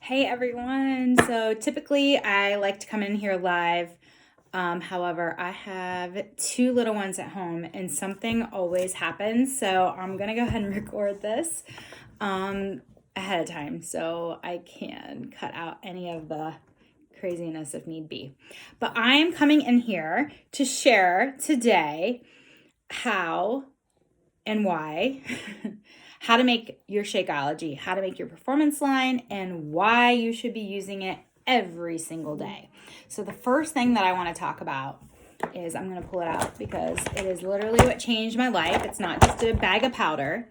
Hey everyone. So typically I like to come in here live. However, I have two little ones at home and something always happens. So I'm going to go ahead and record this ahead of time so I can cut out any of the craziness if need be. But I am coming in here to share today how and why, how to make your Shakeology, how to make your performance line, and why you should be using it every single day. So the first thing that I want to talk about is, I'm going to pull it out because it is literally what changed my life. It's not just a bag of powder.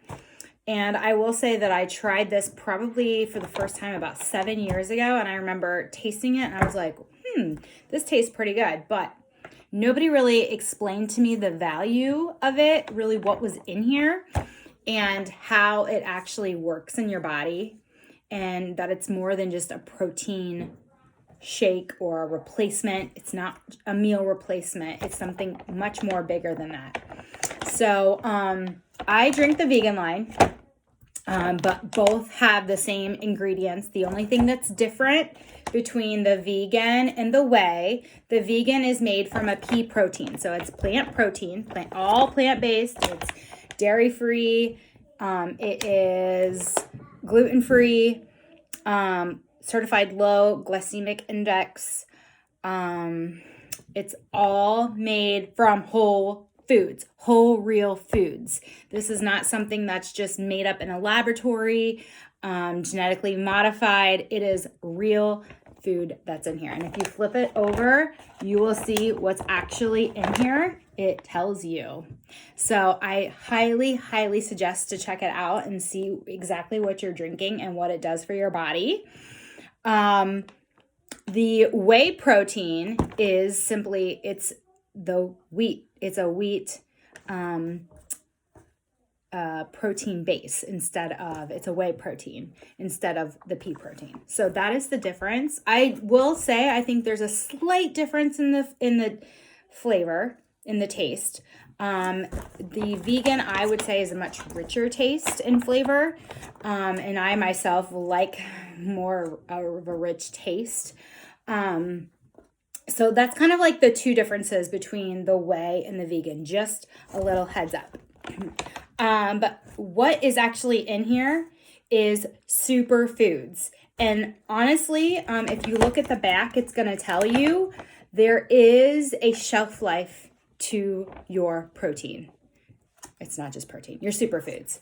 And I will say that I tried this probably for the first time about 7 years ago. And I remember tasting it and I was like, this tastes pretty good. But nobody really explained to me the value of it, really what was in here and how it actually works in your body, and that it's more than just a protein shake or a replacement. It's not a meal replacement. It's something much more bigger than that. So I drink the vegan line, but both have the same ingredients. The only thing that's different between the vegan and the whey, the vegan is made from a pea protein. So it's plant protein, all plant-based. It's dairy-free. It is gluten-free, certified low glycemic index. It's all made from whole foods, whole real foods. This is not something that's just made up in a laboratory, genetically modified. It is real food that's in here. And if you flip it over, you will see what's actually in here. It tells you. So I highly, highly suggest to check it out and see exactly what you're drinking and what it does for your body. The whey protein is simply, it's the wheat. It's a wheat protein base it's a whey protein instead of the pea protein. So that is the difference. I will say I think there's a slight difference in the flavor, in the taste. The vegan, I would say, is a much richer taste and flavor. And I myself like more of a rich taste. So that's kind of like the two differences between the whey and the vegan, just a little heads up. But what is actually in here is superfoods. And honestly, if you look at the back, it's going to tell you there is a shelf life to your protein. It's not just protein, your superfoods,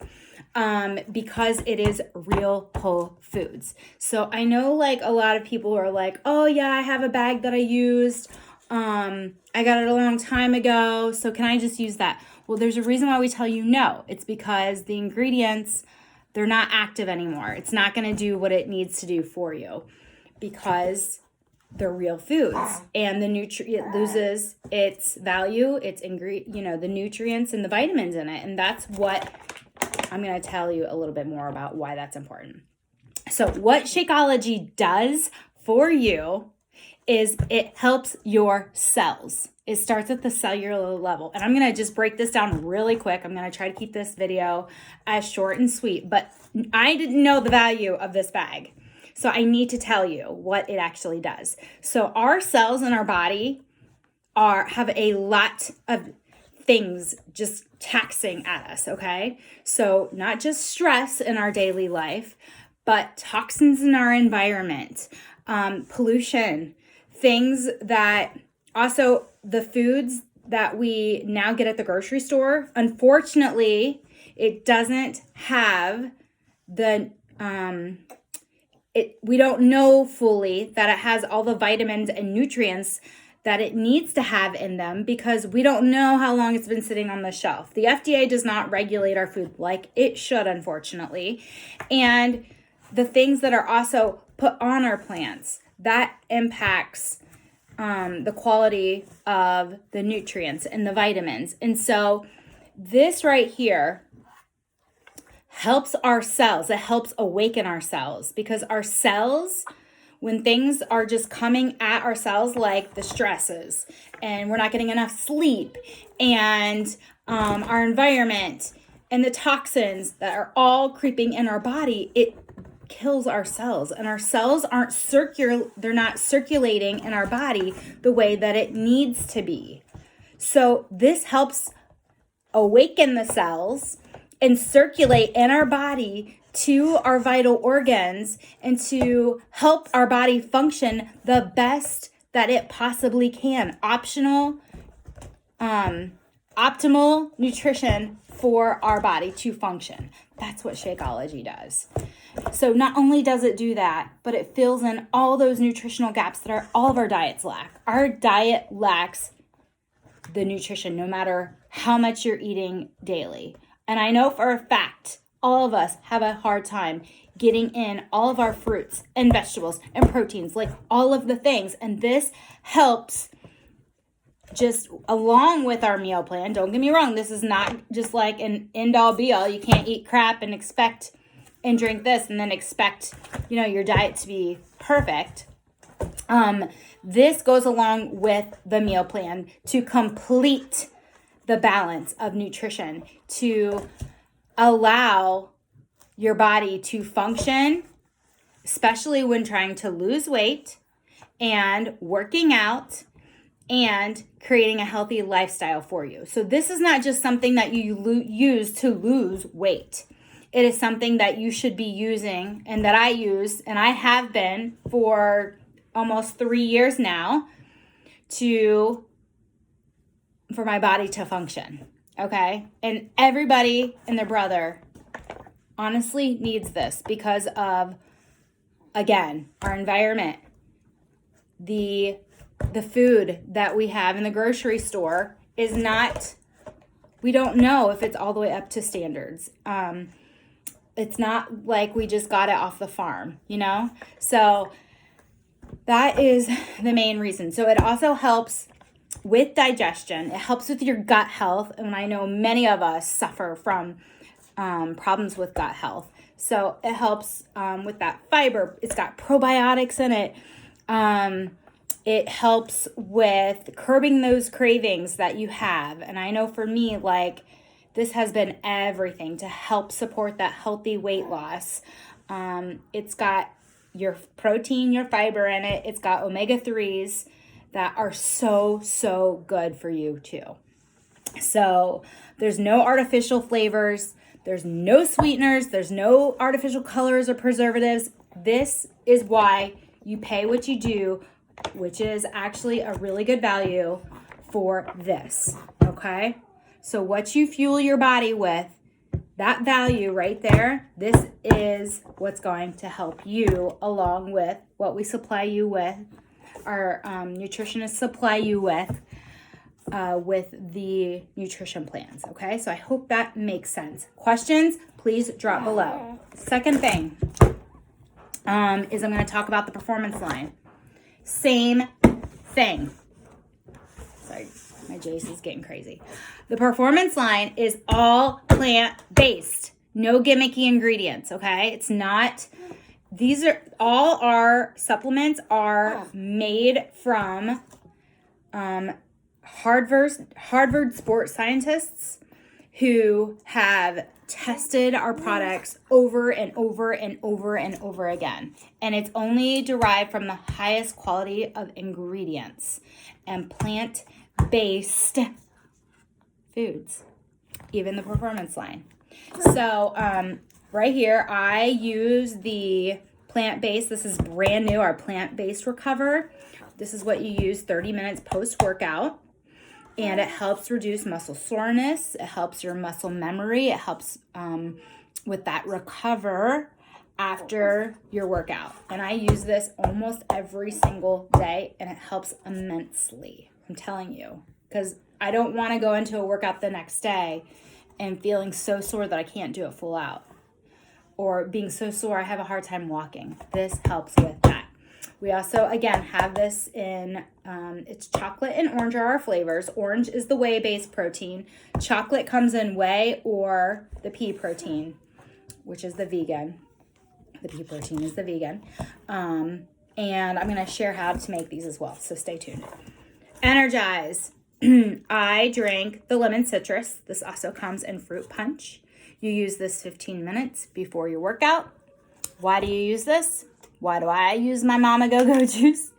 because it is real whole foods. So I know like a lot of people are like, oh yeah, I have a bag that I used. I got it a long time ago. So can I just use that? Well, there's a reason why we tell you no. It's because the ingredients, they're not active anymore. It's not going to do what it needs to do for you because they're real foods, and it loses its value, the nutrients and the vitamins in it. And that's what I'm going to tell you a little bit more about why that's important. So what Shakeology does for you is it helps your cells. It starts at the cellular level. And I'm going to just break this down really quick. I'm going to try to keep this video as short and sweet, but I didn't know the value of this bag. So I need to tell you what it actually does. So our cells in our body have a lot of things just taxing at us, okay? So not just stress in our daily life, but toxins in our environment, pollution, things that also the foods that we now get at the grocery store. Unfortunately, it doesn't have the we don't know fully that it has all the vitamins and nutrients that it needs to have in them because we don't know how long it's been sitting on the shelf. The FDA does not regulate our food like it should, unfortunately. And the things that are also put on our plants, that impacts the quality of the nutrients and the vitamins. And so this right here helps our cells. It helps awaken our cells because our cells, when things are just coming at our cells, like the stresses and we're not getting enough sleep and our environment and the toxins that are all creeping in our body, it kills our cells, and our cells aren't they're not circulating in our body the way that it needs to be. So this helps awaken the cells and circulate in our body to our vital organs and to help our body function the best that it possibly can. Optimal nutrition for our body to function. That's what Shakeology does. So not only does it do that, but it fills in all those nutritional gaps that all of our diets lack. Our diet lacks the nutrition no matter how much you're eating daily. And I know for a fact, all of us have a hard time getting in all of our fruits and vegetables and proteins, like all of the things. And this helps just along with our meal plan. Don't get me wrong. This is not just like an end all be all. You can't eat crap and expect and drink this and then expect, your diet to be perfect. This goes along with the meal plan to complete the balance of nutrition, to allow your body to function, especially when trying to lose weight and working out and creating a healthy lifestyle for you. So this is not just something that you use to lose weight. It is something that you should be using, and that I use, and I have been for almost 3 years now, for my body to function. Okay? And everybody and their brother honestly needs this because of, again, our environment, the food that we have in the grocery store is not, we don't know if it's all the way up to standards. It's not like we just got it off the farm, So that is the main reason. So it also helps with digestion. It helps with your gut health. And I know many of us suffer from problems with gut health. So it helps with that fiber. It's got probiotics in it. It helps with curbing those cravings that you have. And I know for me, this has been everything to help support that healthy weight loss. It's got your protein, your fiber in it. It's got omega-3s that are so good for you too. So there's no artificial flavors. There's no sweeteners. There's no artificial colors or preservatives. This is why you pay what you do, which is actually a really good value for this, okay? So what you fuel your body with, that value right there, this is what's going to help you along with what we supply you with, our nutritionists supply you with the nutrition plans, okay? So I hope that makes sense. Questions, please drop below. Second thing is I'm going to talk about the performance line. Same thing. Sorry, my Jace is getting crazy. The performance line is all plant-based. No gimmicky ingredients, okay? It's not, all our supplements are made from Harvard sports scientists who have tested our products over and over and over and over again. And it's only derived from the highest quality of ingredients and plant-based foods, even the performance line. So right here, I use the plant-based. This is brand new, our plant-based Recover. This is what you use 30 minutes post-workout. And it helps reduce muscle soreness. It helps your muscle memory. It helps with that recover after your workout. And I use this almost every single day, and it helps immensely. I'm telling you, because I don't want to go into a workout the next day and feeling so sore that I can't do it full out, or being so sore I have a hard time walking. This helps with that. We also, again, have this in, it's chocolate and orange are our flavors. Orange is the whey-based protein. Chocolate comes in whey or the pea protein, which is the vegan. The pea protein is the vegan. And I'm going to share how to make these as well, so stay tuned. Energize. I drink the lemon citrus. This also comes in fruit punch. You use this 15 minutes before your workout. Why do you use this? Why do I use my Mama Go-Go juice?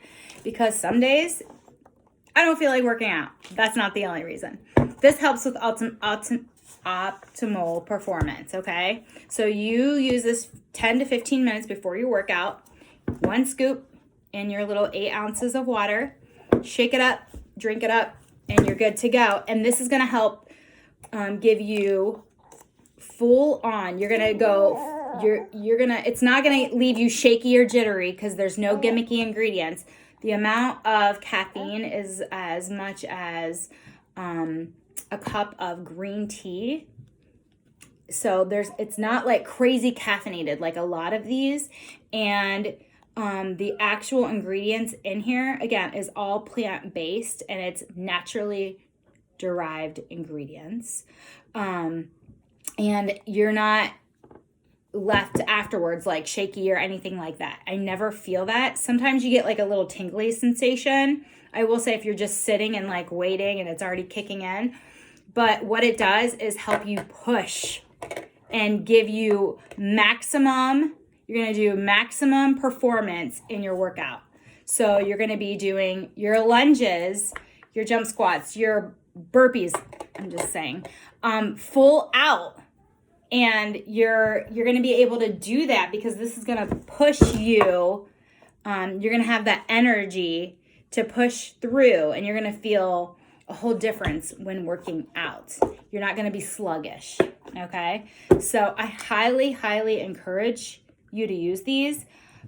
Because some days I don't feel like working out. That's not the only reason. This helps with optimal performance, okay? So you use this 10 to 15 minutes before your workout. 1 scoop in your little 8 ounces of water. Shake it up, drink it up, and you're good to go. And this is going to help give you full on. You're going to go, it's not going to leave you shaky or jittery because there's no gimmicky ingredients. The amount of caffeine is as much as a cup of green tea. So it's not like crazy caffeinated like a lot of these. And the actual ingredients in here, again, is all plant-based and it's naturally derived ingredients. And you're not left afterwards like shaky or anything like that. I never feel that. Sometimes you get like a little tingly sensation. I will say if you're just sitting and like waiting and it's already kicking in. But what it does is help you push and give you maximum, you're going to do maximum performance in your workout. So you're going to be doing your lunges, your jump squats, your burpees, I'm just saying, full out. And you're going to be able to do that because this is going to push you. You're going to have that energy to push through and you're going to feel a whole difference when working out. You're not going to be sluggish, okay? So I highly, highly encourage you to use these.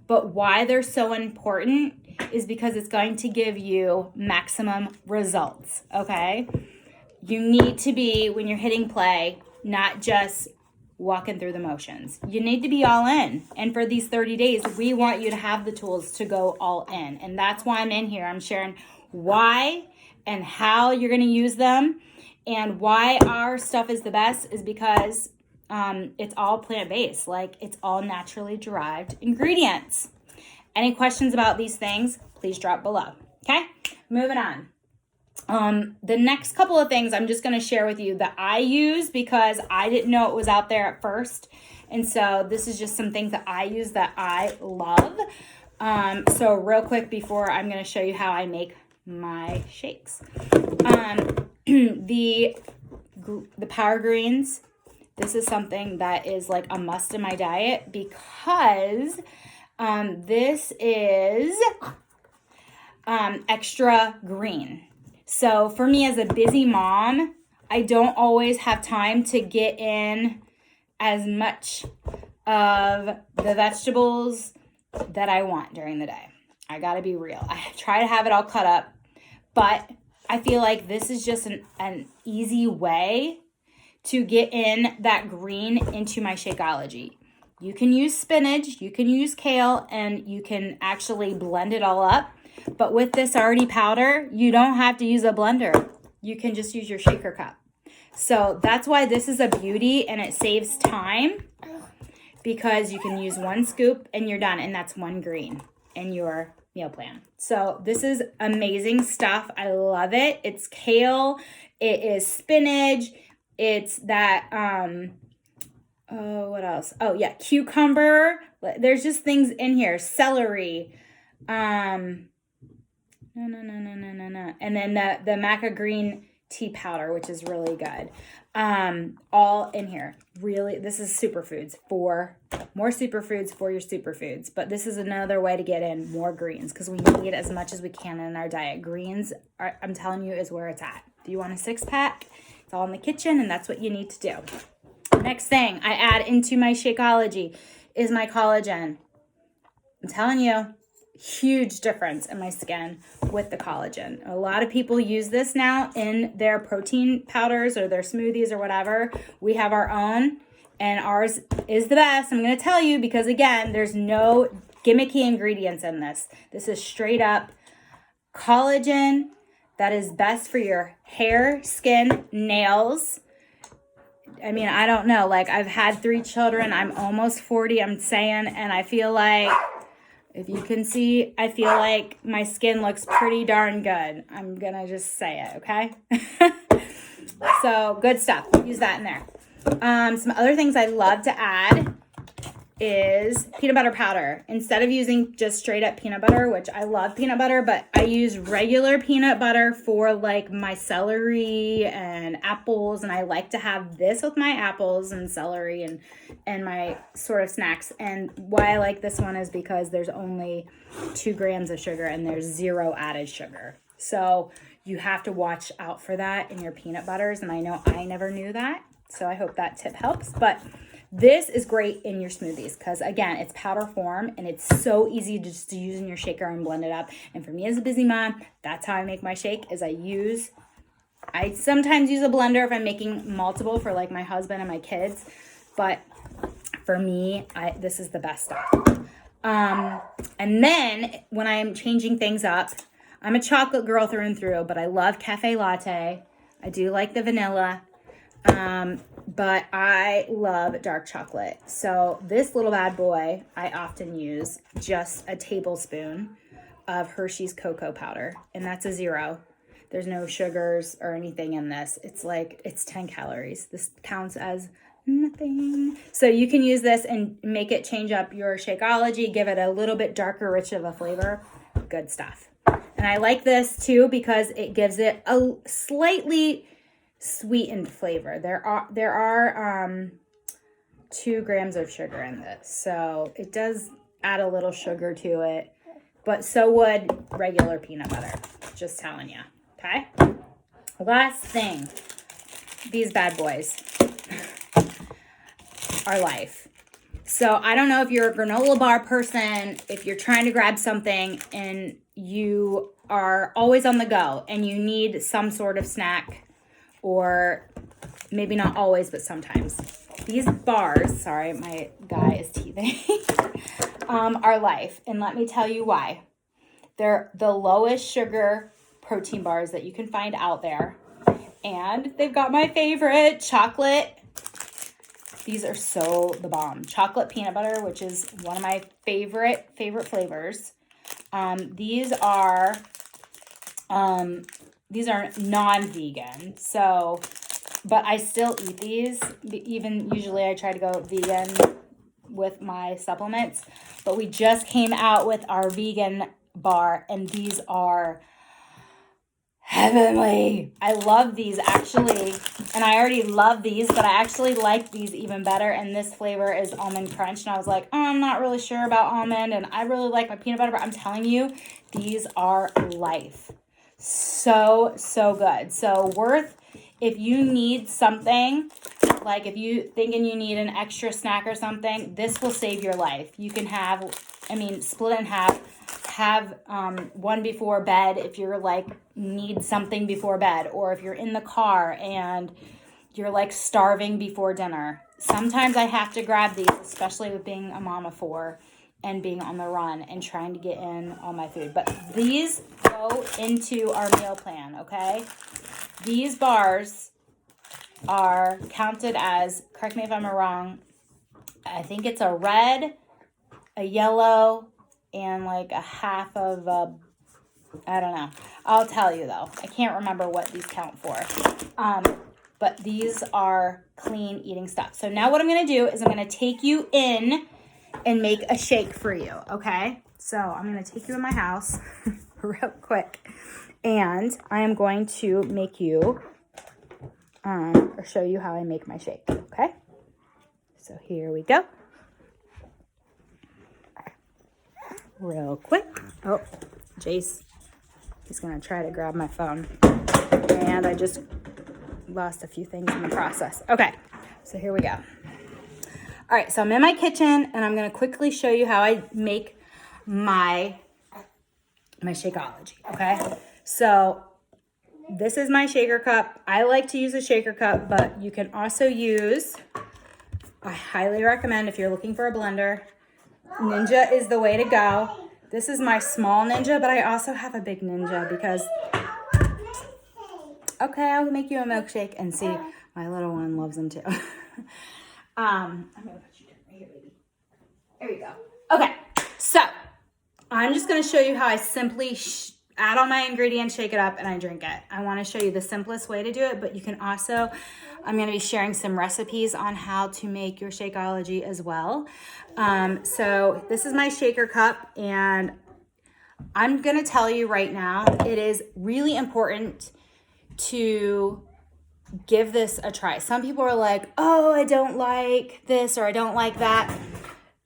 But why they're so important is because it's going to give you maximum results, okay? You need to be, when you're hitting play, not just walking through the motions. You need to be all in. And for these 30 days, we want you to have the tools to go all in. And that's why I'm in here. I'm sharing why and how you're going to use them. And why our stuff is the best is because it's all plant-based. Like, it's all naturally derived ingredients. Any questions about these things, please drop below. Okay, moving on. The next couple of things I'm just going to share with you that I use because I didn't know it was out there at first. And so this is just some things that I use that I love. So real quick before I'm going to show you how I make my shakes. The power greens, this is something that is like a must in my diet because this is extra green. So for me as a busy mom, I don't always have time to get in as much of the vegetables that I want during the day. I gotta be real. I try to have it all cut up, but I feel like this is just an easy way to get in that green into my Shakeology. You can use spinach, you can use kale, and you can actually blend it all up. But with this already powder, you don't have to use a blender. You can just use your shaker cup. So that's why this is a beauty and it saves time because you can use 1 scoop and you're done. And that's 1 green in your meal plan. So this is amazing stuff. I love it. It's kale. It is spinach. It's that, what else? Oh yeah, cucumber. There's just things in here. Celery. No. And then the maca green tea powder, which is really good. All in here. Really, this is superfoods for more superfoods for your superfoods. But this is another way to get in more greens because we need as much as we can in our diet. Greens, I'm telling you, is where it's at. If you want a 6-pack, it's all in the kitchen, and that's what you need to do. Next thing I add into my Shakeology is my collagen. I'm telling you, huge difference in my skin with the collagen. A lot of people use this now in their protein powders or their smoothies or whatever. We have our own, and ours is the best. I'm going to tell you because, again, there's no gimmicky ingredients in this. This is straight up collagen that is best for your hair, skin, nails. I mean, I don't know. Like, I've had 3 children. I'm almost 40, I'm saying, and I feel like, if you can see, I feel like my skin looks pretty darn good. I'm going to just say it, okay? So, good stuff. Use that in there. Some other things I love to add is peanut butter powder. Instead of using just straight up peanut butter, which I love peanut butter, but I use regular peanut butter for like my celery and apples. And I like to have this with my apples and celery and my sort of snacks. And why I like this one is because there's only 2 grams of sugar and there's 0 added sugar. So you have to watch out for that in your peanut butters. And I know I never knew that. So I hope that tip helps. But this is great in your smoothies because, again, it's powder form and it's so easy to just use in your shaker and blend it up. And for me as a busy mom, that's how I make my shake is I sometimes use a blender if I'm making multiple for like my husband and my kids. But for me, this is the best stuff. And then when I'm changing things up, I'm a chocolate girl through and through, but I love cafe latte. I do like the vanilla. But I love dark chocolate. So this little bad boy, I often use just a tablespoon of Hershey's cocoa powder, and that's a 0. There's no sugars or anything in this. It's 10 calories. This counts as nothing. So you can use this and make it change up your Shakeology, give it a little bit darker, rich of a flavor. Good stuff. And I like this too because it gives it a slightly sweetened flavor. There are 2 grams of sugar in this, so it does add a little sugar to it, but so would regular peanut butter. Just telling you. Okay. Last thing, these bad boys are life. So I don't know if you're a granola bar person, if you're trying to grab something and you are always on the go and you need some sort of snack. Or maybe not always, but sometimes. These bars, sorry, my guy is teething, are life. And let me tell you why. They're the lowest sugar protein bars that you can find out there. And they've got my favorite, chocolate. These are so the bomb. Chocolate peanut butter, which is one of my favorite flavors. These are non-vegan, so, but I still eat these. Even usually I try to go vegan with my supplements, but we just came out with our vegan bar and these are heavenly. I love these actually, and I already love these, but I actually like these even better, and this flavor is almond crunch, and I was like, oh, I'm not really sure about almond, and I really like my peanut butter, but I'm telling you, these are life. So good. So worth, if you need something, like if you thinking you need an extra snack or something, this will save your life. You can split it in half, have one before bed if you're like need something before bed, or if you're in the car and you're like starving before dinner. Sometimes I have to grab these, especially with being a mom of 4 and being on the run and trying to get in all my food. But these go into our meal plan, okay? These bars are counted as, correct me if I'm wrong, I think it's a red, a yellow, and like a half of a, I don't know. I'll tell you though. I can't remember what these count for. But these are clean eating stuff. So now what I'm going to do is I'm going to take you in and make a shake for you, okay? So I'm going to take you in my house real quick, and I am going to make you, or show you how I make my shake, okay? So here we go. Real quick. Oh, Jace, he's going to try to grab my phone, and I just lost a few things in the process. Okay, so here we go. All right, so I'm in my kitchen, and I'm going to quickly show you how I make my Shakeology, okay? So this is my shaker cup. I like to use a shaker cup, but you can also use, I highly recommend if you're looking for a blender, Ninja is the way to go. This is my small Ninja, but I also have a big Ninja because, okay, I'll make you a milkshake and see. My little one loves them too. I'm going to put you down right here, baby. There you go. Okay, so I'm just going to show you how I simply add all my ingredients, shake it up, and I drink it. I want to show you the simplest way to do it, but you can also, I'm going to be sharing some recipes on how to make your Shakeology as well. So this is my shaker cup, and I'm going to tell you right now, it is really important to give this a try. Some people are like, oh, I don't like this or I don't like that.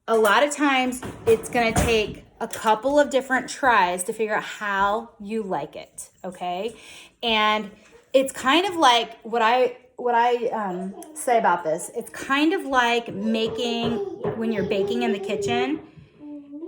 A lot of times it's going to take a couple of different tries to figure out how you like it, okay? And it's kind of like what I say about this. It's kind of like making, when you're baking in the kitchen,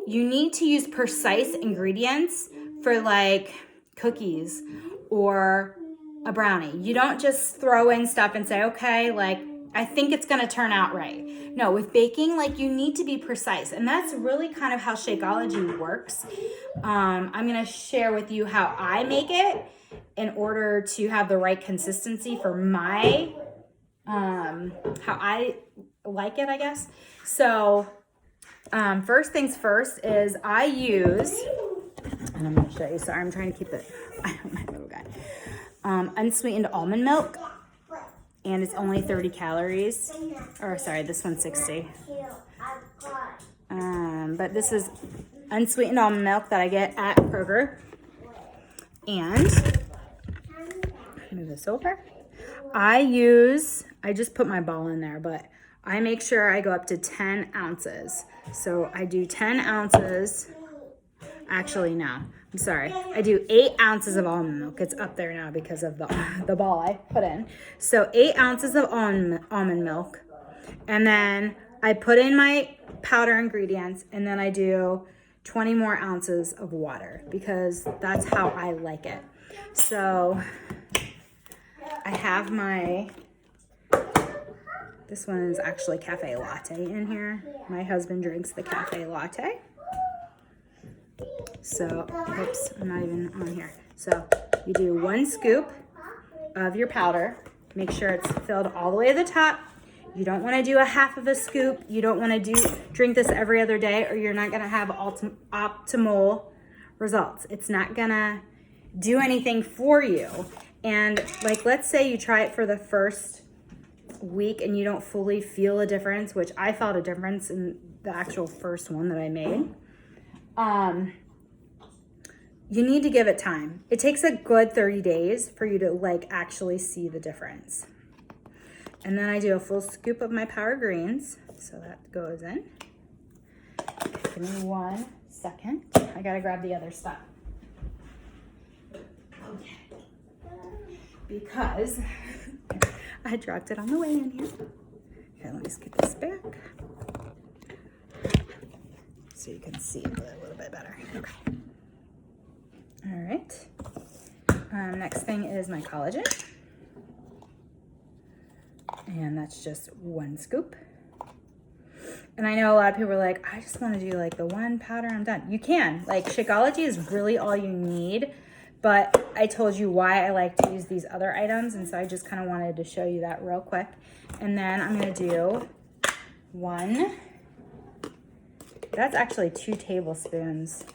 you need to use precise ingredients for like cookies or a brownie. You don't just throw in stuff and say, okay, like, I think it's going to turn out right. No, with baking, like, you need to be precise. And that's really kind of how Shakeology works. I'm going to share with you how I make it in order to have the right consistency for my, how I like it, I guess. So, first things first is I use, and I'm going to show you, sorry, I'm trying to keep it, my little guy, unsweetened almond milk, and it's only 30 calories, or sorry, this one's 60. But this is unsweetened almond milk that I get at Kroger, and move this over. I just put my ball in there, but I make sure I go up to 10 ounces. So I do 10 ounces. Actually, no, I'm sorry. I do 8 ounces of almond milk. It's up there now because of the ball I put in. So 8 ounces of almond milk. And then I put in my powder ingredients, and then I do 20 more ounces of water because that's how I like it. So I have this one is actually cafe latte in here. My husband drinks the cafe latte. So, oops, I'm not even on here. So you do 1 scoop of your powder. Make sure it's filled all the way to the top. You don't want to do a half of a scoop. You don't want to drink this every other day, or you're not going to have optimal results. It's not going to do anything for you. And like, let's say you try it for the first week and you don't fully feel a difference, which I felt a difference in the actual first one that I made. You need to give it time. It takes a good 30 days for you to like actually see the difference. And then I do a full scoop of my Power Greens. So that goes in. Give me 1 second. I gotta grab the other stuff. Okay. Because I dropped it on the way in here. Okay, let me just get this back so you can see it a little bit better. Okay. All right. Next thing is my collagen. And that's just 1 scoop. And I know a lot of people are like, I just want to do like the 1 powder, I'm done. You can. Like, Shakeology is really all you need. But I told you why I like to use these other items, and so I just kind of wanted to show you that real quick. And then I'm going to do 1. That's actually 2 tablespoons.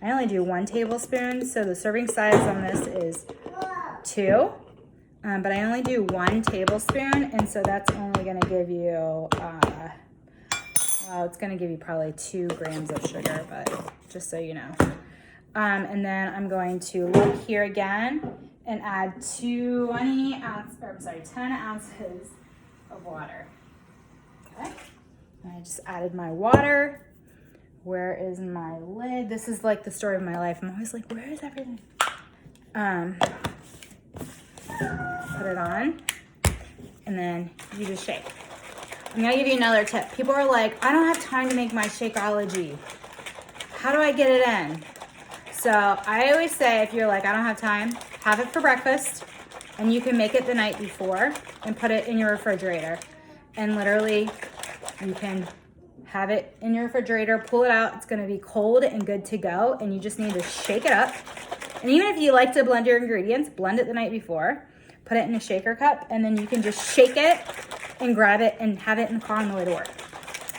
I only do 1 tablespoon, so the serving size on this is 2. But I only do 1 tablespoon, and so that's only going to give you, well, it's going to give you probably 2 grams of sugar, but just so you know. And then I'm going to look here again and add 10 ounces of water. Okay. And I just added my water. Where is my lid? This is like the story of my life. I'm always like, where is everything? Put it on, and then you just shake. I'm gonna give you another tip. People are like, I don't have time to make my Shakeology. How do I get it in? So I always say, if you're like, I don't have time, have it for breakfast, and you can make it the night before and put it in your refrigerator. And literally, you can have it in your refrigerator, pull it out. It's gonna be cold and good to go, and you just need to shake it up. And even if you like to blend your ingredients, blend it the night before, put it in a shaker cup, and then you can just shake it and grab it and have it in the car on the way to work,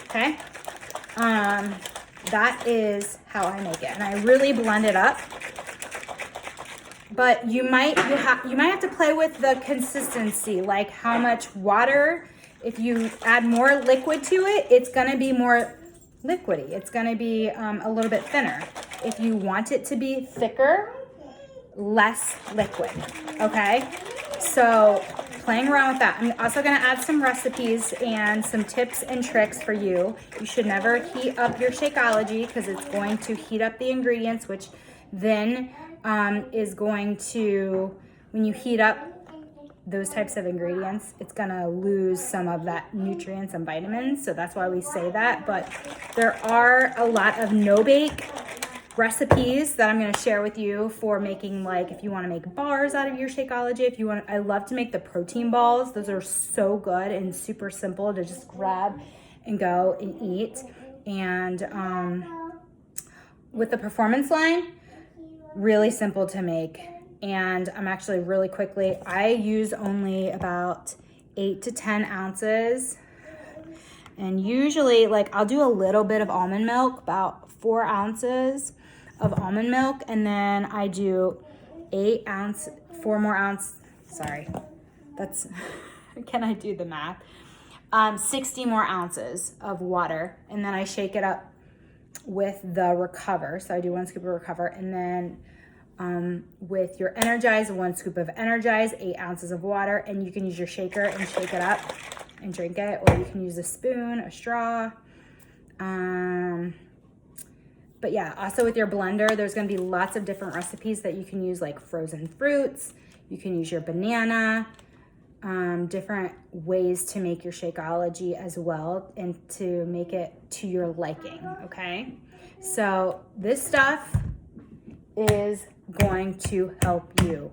okay? That is how I make it. And I really blend it up but you might have to play with the consistency, like how much water. If you add more liquid to it, it's going to be more liquidy. It's going to be a little bit thinner. If you want it to be thicker, less liquid, okay? So playing around with that. I'm also going to add some recipes and some tips and tricks for you. You should never heat up your Shakeology because it's going to heat up the ingredients, which then is going to, when you heat up those types of ingredients, it's gonna lose some of that nutrients and vitamins. So that's why we say that. But there are a lot of no-bake recipes that I'm gonna share with you for making, like, if you wanna make bars out of your Shakeology, if you want, I love to make the protein balls. Those are so good and super simple to just grab and go and eat. And with the performance line, really simple to make. And I'm actually really quickly, I use only about 8 to 10 ounces. And usually, like, I'll do a little bit of almond milk, about 4 ounces of almond milk. And then I do 4 more ounces, sorry, that's, can I do the math? 60 more ounces of water. And then I shake it up with the Recover. So I do 1 scoop of Recover, and then with your Energize, 1 scoop of Energize, 8 ounces of water, and you can use your shaker and shake it up and drink it, or you can use a spoon, a straw. But yeah, also with your blender, there's gonna be lots of different recipes that you can use, like frozen fruits. You can use your banana, different ways to make your Shakeology as well, and to make it to your liking, okay? So this stuff is going to help you.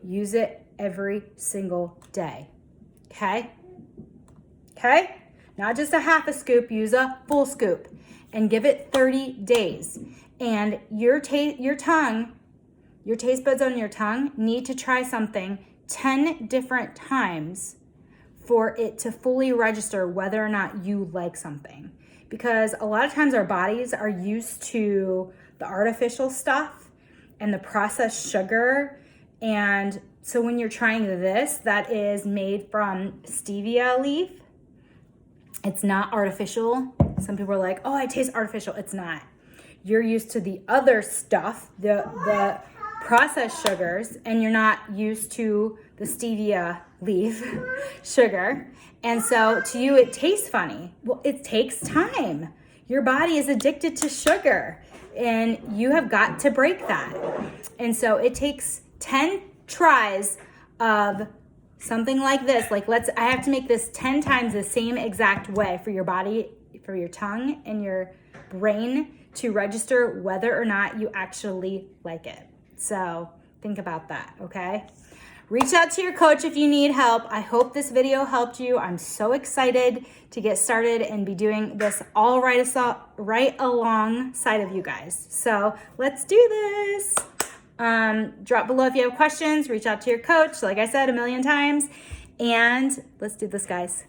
Use it every single day, okay? Okay? Not just a half a scoop, use a full scoop, and give it 30 days. And your taste buds on your tongue need to try something 10 different times for it to fully register whether or not you like something. Because a lot of times our bodies are used to the artificial stuff and the processed sugar. And so when you're trying this, that is made from stevia leaf, it's not artificial. Some people are like, oh, I taste artificial. It's not. You're used to the other stuff, the processed sugars, and you're not used to the stevia leaf sugar. And so to you, it tastes funny. Well, it takes time. Your body is addicted to sugar, and you have got to break that. And so it takes 10 tries of something like this. Like, I have to make this 10 times the same exact way for your body, for your tongue and your brain to register whether or not you actually like it. So think about that, okay? Reach out to your coach if you need help. I hope this video helped you. I'm so excited to get started and be doing this all right alongside of you guys. So let's do this. Drop below if you have questions. Reach out to your coach, like I said a million times. And let's do this, guys.